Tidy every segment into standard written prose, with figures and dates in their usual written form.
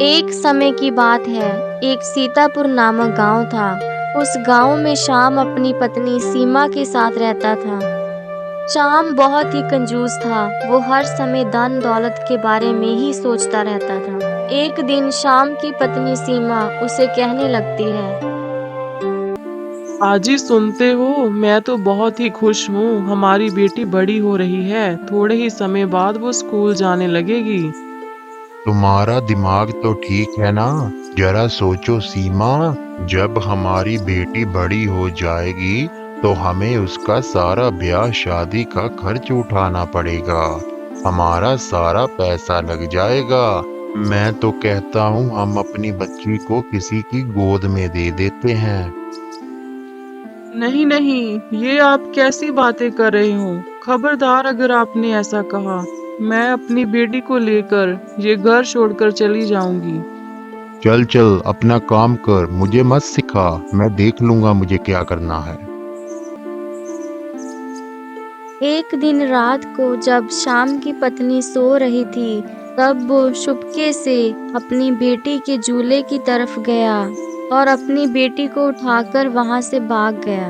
एक समय की बात है, एक सीतापुर नामक गांव था। उस गांव में श्याम अपनी पत्नी सीमा के साथ रहता था। श्याम बहुत ही कंजूस था। वो हर समय धन दौलत के बारे में ही सोचता रहता था। एक दिन श्याम की पत्नी सीमा उसे कहने लगती है, आजी सुनते हो, मैं तो बहुत ही खुश हूँ। हमारी बेटी बड़ी हो रही है। थोड़े ही समय बाद वो स्कूल जाने लगेगी। तुम्हारा दिमाग तो ठीक है ना। जरा सोचो सीमा, जब हमारी बेटी बड़ी हो जाएगी तो हमें उसका सारा ब्याह शादी का खर्च उठाना पड़ेगा। हमारा सारा पैसा लग जाएगा। मैं तो कहता हूँ हम अपनी बच्ची को किसी की गोद में दे देते हैं। नहीं नहीं, ये आप कैसी बातें कर रहे हो? खबरदार अगर आपने ऐसा कहा, मैं अपनी बेटी को लेकर ये घर छोड़कर चली जाऊंगी। चल चल अपना काम कर, मुझे मत सिखा। मैं देख लूंगा मुझे क्या करना है। एक दिन रात को जब श्याम की पत्नी सो रही थी, तब वो चुपके से अपनी बेटी के झूले की तरफ गया और अपनी बेटी को उठाकर वहां से भाग गया।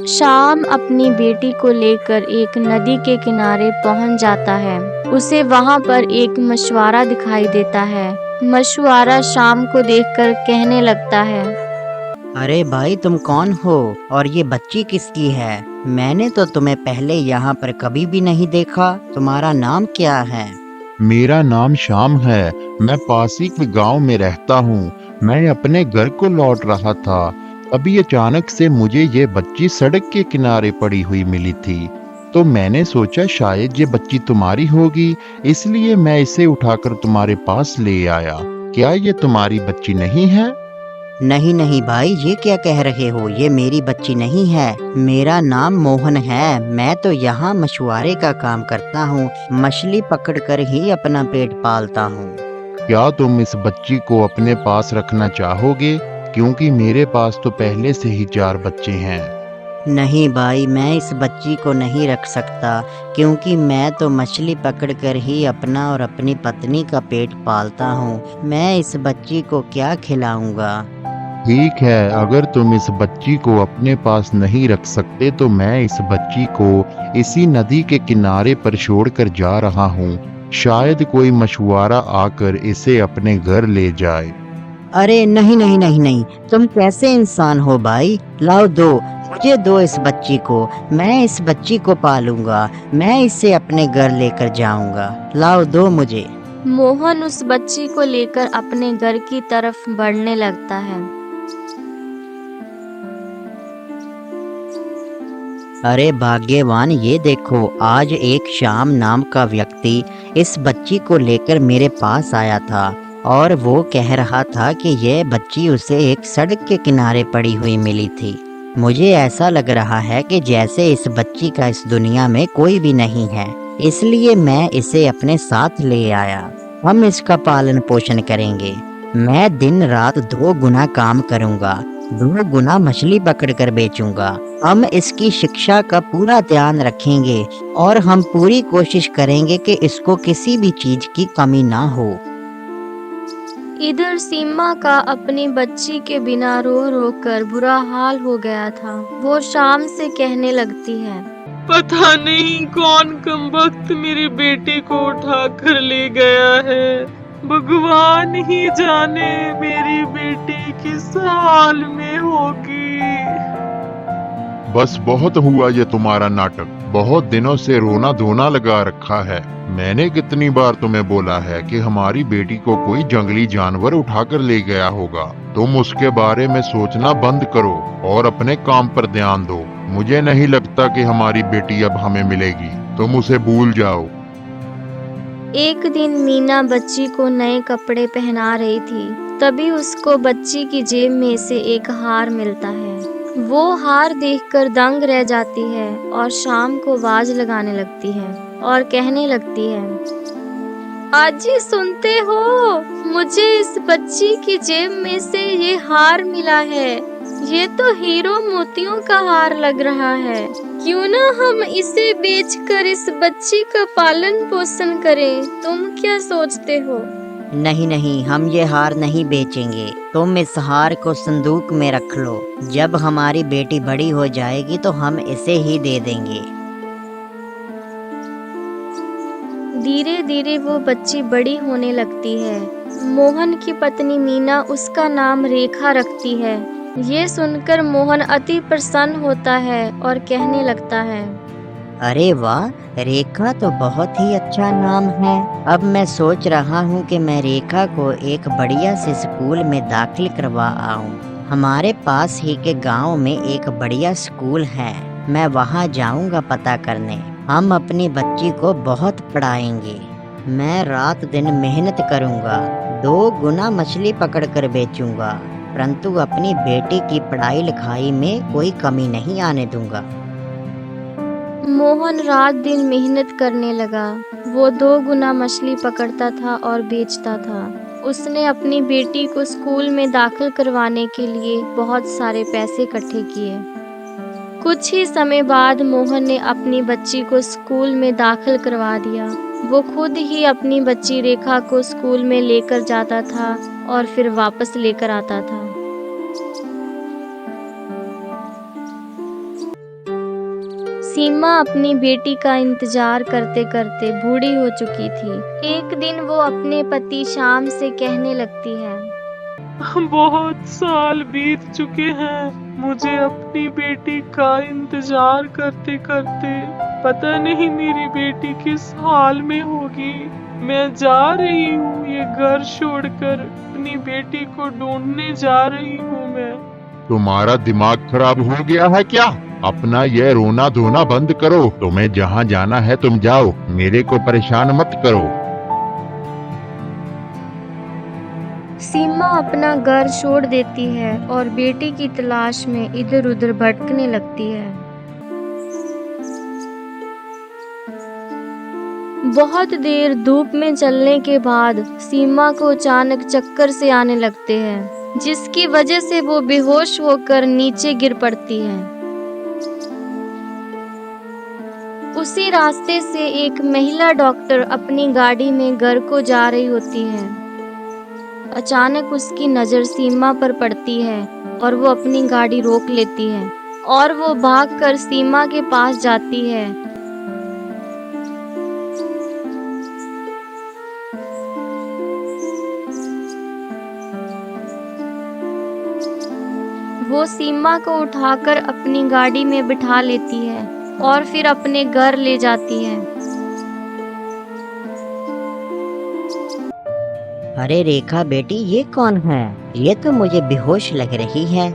श्याम अपनी बेटी को लेकर एक नदी के किनारे पहुंच जाता है। उसे वहां पर एक मछुआरा दिखाई देता है। मछुआरा श्याम को देखकर कहने लगता है, अरे भाई, तुम कौन हो और ये बच्ची किसकी है? मैंने तो तुम्हें पहले यहाँ पर कभी भी नहीं देखा। तुम्हारा नाम क्या है? मेरा नाम श्याम है। मैं पास ही के गांव में रहता हूँ। मैं अपने घर को लौट रहा था, तभी अचानक से मुझे ये बच्ची सड़क के किनारे पड़ी हुई मिली थी। तो मैंने सोचा शायद ये बच्ची तुम्हारी होगी, इसलिए मैं इसे उठाकर तुम्हारे पास ले आया। क्या ये तुम्हारी बच्ची नहीं है? नहीं नहीं भाई, ये क्या कह रहे हो? ये मेरी बच्ची नहीं है। मेरा नाम मोहन है। मैं तो यहाँ मछुआरे का काम करता हूँ। मछली पकड़कर ही अपना पेट पालता हूँ। क्या तुम इस बच्ची को अपने पास रखना चाहोगे? क्योंकि मेरे पास तो पहले से ही 4 बच्चे हैं। नहीं भाई, मैं इस बच्ची को नहीं रख सकता, क्योंकि मैं तो मछली पकड़कर ही अपना और अपनी पत्नी का पेट पालता हूँ। मैं इस बच्ची को क्या खिलाऊंगा? ठीक है, अगर तुम इस बच्ची को अपने पास नहीं रख सकते तो मैं इस बच्ची को इसी नदी के किनारे पर छोड़कर जा रहा हूँ। शायद कोई मछुआरा आकर इसे अपने घर ले जाए। अरे नहीं नहीं नहीं नहीं, तुम कैसे इंसान हो भाई? लाओ दो, मुझे दो इस बच्ची को। मैं इस बच्ची को पालूंगा। मैं इसे अपने घर लेकर जाऊंगा। लाओ दो मुझे। मोहन उस बच्ची को लेकर अपने घर की तरफ बढ़ने लगता है। अरे भाग्यवान, ये देखो, आज एक श्याम नाम का व्यक्ति इस बच्ची को लेकर मेरे पास आया था और वो कह रहा था कि यह बच्ची उसे एक सड़क के किनारे पड़ी हुई मिली थी। मुझे ऐसा लग रहा है कि जैसे इस बच्ची का इस दुनिया में कोई भी नहीं है, इसलिए मैं इसे अपने साथ ले आया। हम इसका पालन पोषण करेंगे। मैं दिन रात 2 गुना काम करूंगा, 2 गुना मछली पकड़कर बेचूंगा। हम इसकी शिक्षा का पूरा ध्यान रखेंगे और हम पूरी कोशिश करेंगे कि इसको किसी भी चीज की कमी ना हो। इधर सीमा का अपनी बच्ची के बिना रो रो कर बुरा हाल हो गया था। वो श्याम से कहने लगती है, पता नहीं कौन कमबख्त मेरी बेटी को उठा कर ले गया है। भगवान ही जाने मेरी बेटी किस हाल में होगी। बस बहुत हुआ ये तुम्हारा नाटक। बहुत दिनों से रोना धोना लगा रखा है। मैंने कितनी बार तुम्हें बोला है कि हमारी बेटी को कोई जंगली जानवर उठाकर ले गया होगा। तुम उसके बारे में सोचना बंद करो और अपने काम पर ध्यान दो। मुझे नहीं लगता कि हमारी बेटी अब हमें मिलेगी। तुम उसे भूल जाओ। एक दिन मीना बच्ची को नए कपड़े पहना रही थी। तभी उसको बच्ची की जेब में से एक हार मिलता है। वो हार देखकर दंग रह जाती है और शाम को आवाज लगाने लगती है और कहने लगती है, आजी सुनते हो, मुझे इस बच्ची की जेब में से ये हार मिला है। ये तो हीरो मोतियों का हार लग रहा है। क्यों ना हम इसे बेचकर इस बच्ची का पालन पोषण करें? तुम क्या सोचते हो? नहीं नहीं, हम ये हार नहीं बेचेंगे। तुम इस हार को संदूक में रख लो। जब हमारी बेटी बड़ी हो जाएगी तो हम इसे ही दे देंगे। धीरे धीरे वो बच्ची बड़ी होने लगती है। मोहन की पत्नी मीना उसका नाम रेखा रखती है। ये सुनकर मोहन अति प्रसन्न होता है और कहने लगता है, अरे वाह, रेखा तो बहुत ही अच्छा नाम है। अब मैं सोच रहा हूँ कि मैं रेखा को एक बढ़िया से स्कूल में दाखिल करवा आऊँ। हमारे पास ही के गांव में एक बढ़िया स्कूल है। मैं वहाँ जाऊँगा पता करने। हम अपनी बच्ची को बहुत पढ़ाएंगे। मैं रात दिन मेहनत करूँगा, 2 गुना मछली पकड़कर बेचूंगा, परंतु अपनी बेटी की पढ़ाई लिखाई में कोई कमी नहीं आने दूंगा। मोहन रात दिन मेहनत करने लगा। वो 2 गुना मछली पकड़ता था और बेचता था। उसने अपनी बेटी को स्कूल में दाखिल करवाने के लिए बहुत सारे पैसे इकट्ठे किए। कुछ ही समय बाद मोहन ने अपनी बच्ची को स्कूल में दाखिल करवा दिया। वो खुद ही अपनी बच्ची रेखा को स्कूल में लेकर जाता था और फिर वापस लेकर आता था। सीमा अपनी बेटी का इंतजार करते करते बूढ़ी हो चुकी थी। एक दिन वो अपने पति श्याम से कहने लगती है, बहुत साल बीत चुके हैं मुझे अपनी बेटी का इंतजार करते करते। पता नहीं मेरी बेटी किस हाल में होगी। मैं जा रही हूँ ये घर छोड़कर, अपनी बेटी को ढूंढने जा रही हूँ मैं। तुम्हारा दिमाग खराब हो गया है क्या? अपना ये रोना धोना बंद करो। तुम्हें जहाँ जाना है तुम जाओ, मेरे को परेशान मत करो। सीमा अपना घर छोड़ देती है और बेटी की तलाश में इधर उधर भटकने लगती है। बहुत देर धूप में चलने के बाद सीमा को अचानक चक्कर से आने लगते हैं, जिसकी वजह से वो बेहोश होकर नीचे गिर पड़ती है। उसी रास्ते से एक महिला डॉक्टर अपनी गाड़ी में घर को जा रही होती है। अचानक उसकी नज़र सीमा पर पड़ती है और वो अपनी गाड़ी रोक लेती है और वो भागकर सीमा के पास जाती है। वो सीमा को उठाकर अपनी गाड़ी में बिठा लेती है और फिर अपने घर ले जाती है। अरे रेखा बेटी, ये कौन है? ये तो मुझे बेहोश लग रही है।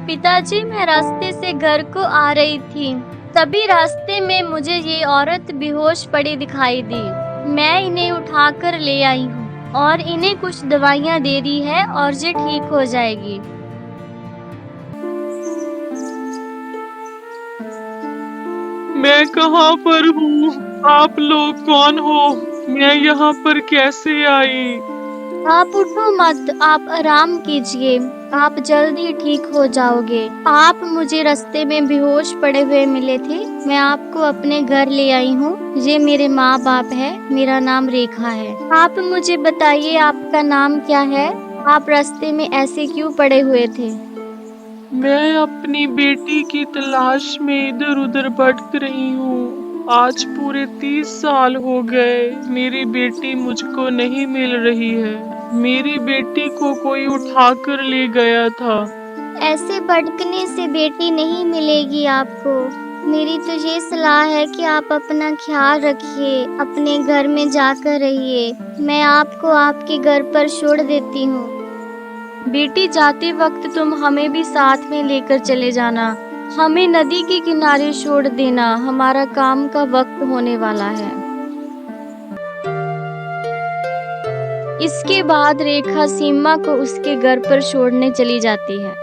पिताजी, मैं रास्ते से घर को आ रही थी, तभी रास्ते में मुझे ये औरत बेहोश पड़ी दिखाई दी। मैं इन्हें उठाकर ले आई हूँ और इन्हें कुछ दवाइयाँ दे दी है और ये ठीक हो जाएगी। मैं कहाँ पर हूँ? आप लोग कौन हो? मैं यहाँ पर कैसे आई? आप उठो मत, आप आराम कीजिए, आप जल्द ही ठीक हो जाओगे। आप मुझे रास्ते में बेहोश पड़े हुए मिले थे, मैं आपको अपने घर ले आई हूँ। ये मेरे माँ बाप है, मेरा नाम रेखा है। आप मुझे बताइए आपका नाम क्या है? आप रास्ते में ऐसे क्यों पड़े हुए थे? मैं अपनी बेटी की तलाश में इधर उधर भटक रही हूँ। आज पूरे 30 साल हो गए, मेरी बेटी मुझको नहीं मिल रही है। मेरी बेटी को कोई उठाकर ले गया था। ऐसे भटकने से बेटी नहीं मिलेगी आपको। मेरी तो ये सलाह है कि आप अपना ख्याल रखिए, अपने घर में जाकर रहिए। मैं आपको आपके घर पर छोड़ देती हूँ। बेटी, जाते वक्त तुम हमें भी साथ में लेकर चले जाना। हमें नदी के किनारे छोड़ देना, हमारा काम का वक्त होने वाला है। इसके बाद रेखा सीमा को उसके घर पर छोड़ने चली जाती है।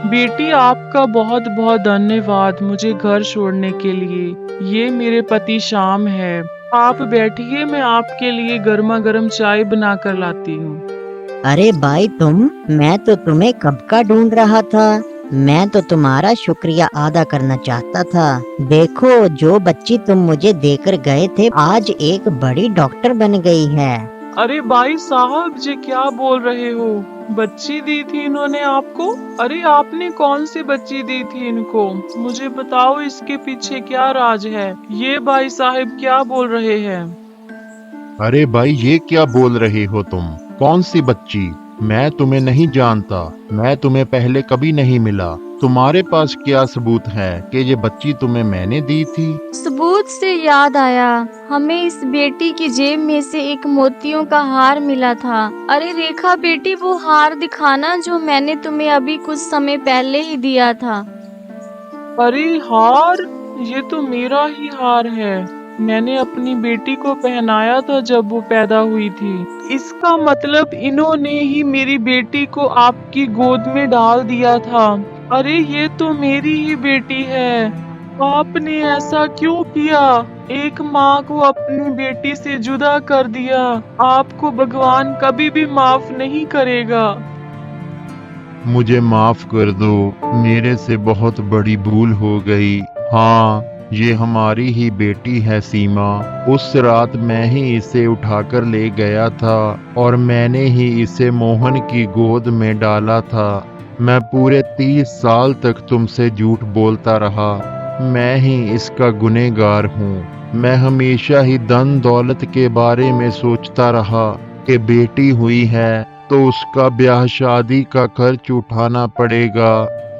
बेटी, आपका बहुत बहुत धन्यवाद मुझे घर छोड़ने के लिए। ये मेरे पति श्याम है। आप बैठिए, मैं आपके लिए गर्मा गर्म चाय बना कर लाती हूँ। अरे भाई मैं तो तुम्हें कब का ढूंढ रहा था। मैं तो तुम्हारा शुक्रिया अदा करना चाहता था। देखो, जो बच्ची तुम मुझे देकर गए थे आज एक बड़ी डॉक्टर बन गई है। अरे भाई साहब जी, क्या बोल रहे हो? बच्ची दी थी इन्होंने आपको? अरे आपने कौन सी बच्ची दी थी इनको? मुझे बताओ, इसके पीछे क्या राज है? ये भाई साहब क्या बोल रहे हैं? अरे भाई, ये क्या बोल रहे हो तुम? कौन सी बच्ची? मैं तुम्हें नहीं जानता। मैं तुम्हें पहले कभी नहीं मिला। तुम्हारे पास क्या सबूत है कि ये बच्ची तुम्हें मैंने दी थी? सबूत से याद आया, हमें इस बेटी की जेब में से एक मोतियों का हार मिला था। अरे रेखा बेटी, वो हार दिखाना जो मैंने तुम्हें अभी कुछ समय पहले ही दिया था। अरे हार, ये तो मेरा ही हार है। मैंने अपनी बेटी को पहनाया था जब वो पैदा हुई थी। इसका मतलब इन्होंने ही मेरी बेटी को आपकी गोद में डाल दिया था। अरे ये तो मेरी ही बेटी है। आपने ऐसा क्यों किया? एक माँ को अपनी बेटी से जुदा कर दिया। आपको भगवान कभी भी माफ नहीं करेगा। मुझे माफ कर दो। मेरे से बहुत बड़ी भूल हो गई। हाँ, ये हमारी ही बेटी है सीमा। उस रात मैं ही इसे उठाकर ले गया था और मैंने ही इसे मोहन की गोद में डाला था। मैं पूरे 30 साल तक तुमसे झूठ बोलता रहा। मैं ही इसका गुनहगार हूँ। मैं हमेशा ही धन दौलत के बारे में सोचता रहा कि बेटी हुई है तो उसका ब्याह शादी का खर्च उठाना पड़ेगा।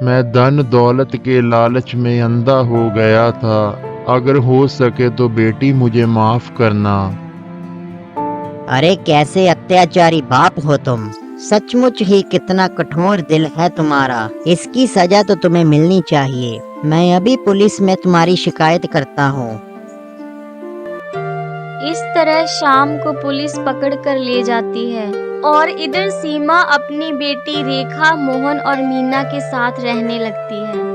मैं धन दौलत के लालच में अंधा हो गया था। अगर हो सके तो बेटी मुझे माफ करना। अरे कैसे अत्याचारी बाप हो तुम। सचमुच ही कितना कठोर दिल है तुम्हारा। इसकी सजा तो तुम्हें मिलनी चाहिए। मैं अभी पुलिस में तुम्हारी शिकायत करता हूँ। इस तरह शाम को पुलिस पकड़ कर ले जाती है और इधर सीमा अपनी बेटी रेखा, मोहन और मीना के साथ रहने लगती है।